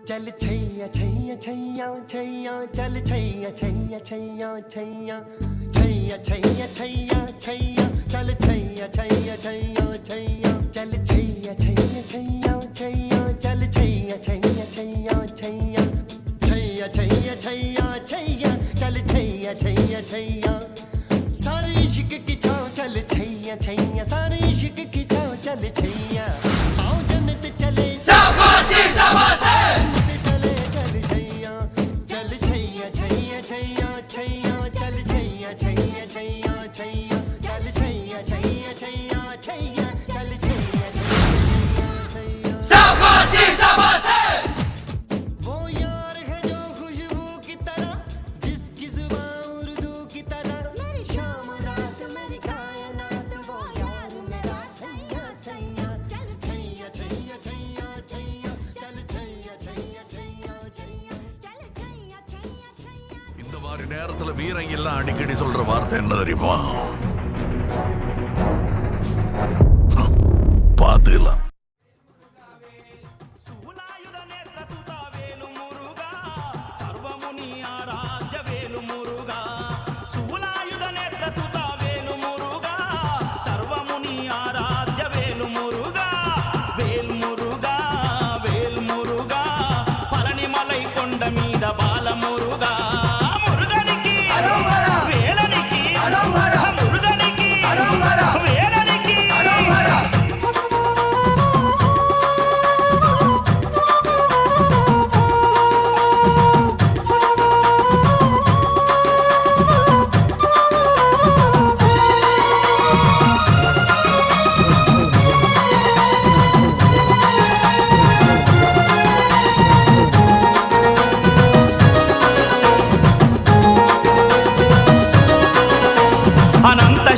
चल छैया छैया छैया छैया चल छैया छैया छैया छैया छैया छैया छैया छैया चल छैया छैया छैया छैया चल छैया छैया छैया छैया चल छैया छैया छैया छैया छैया छैया छैया छैया चल छैया छैया छैया सारे इश्क की छाँव चल छैया छैया सारे इश्क की छाँव चल छैया आओ जन्नत चले शाबाशी शाबाशी நேரத்துல வீரங்க எல்லாம் அடிக்கடி சொல்ற வார்த்தை என்ன தெரியுமா? பாத்துக்கலாம்.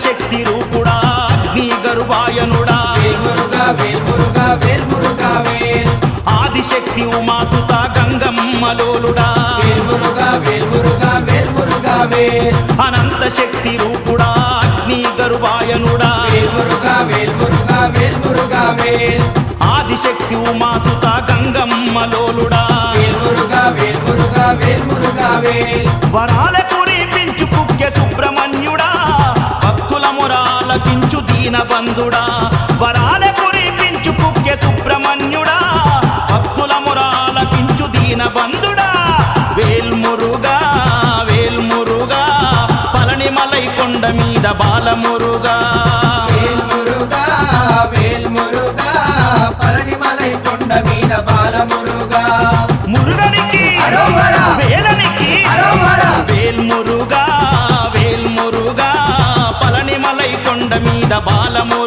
శక్తి రూపుడా అగ్ని గరువాయనుడా వేల్మురుగా వేల్మురుగా వేల్మురుగా వేల్ ఆదిశక్తి ఉమాసుత గంగమ్మలోలుడా వేల్మురుగా వేల్మురుగా వేల్మురుగా వేల్ అనంత శక్తి రూపుడా అగ్ని గరువాయనుడా వేల్మురుగా వేల్మురుగా వేల్మురుగా వేల్ ఆదిశక్తి ఉమాసుత గంగమ్మలోలుడా వేల్మురుగా వేల్మురుగా వేల్మురుగా వేల్ వరాల కురిపించు కుక్కె సుబ్రహ్మణ్యుడా మొరాలకించు దీన బంధుడా వరాల కురిపించు కుక్కె సుబ్రహ్మణ్యుడా భక్తుల మొరాలకించు దీన బంధుడా వేల్మురుగా వేల్మురుగా పళనిమలై కొండ మీద బాలమురుగా వేల్మురుగా వేల్మురుగా పళనిమలై కొండ మీద బాలమురుగా మురుగనికి అరోగరా వేలనికి అరోగరా వేల్మురుగా వేల్మురుగా పళనిమలై కొండ మీద బాలము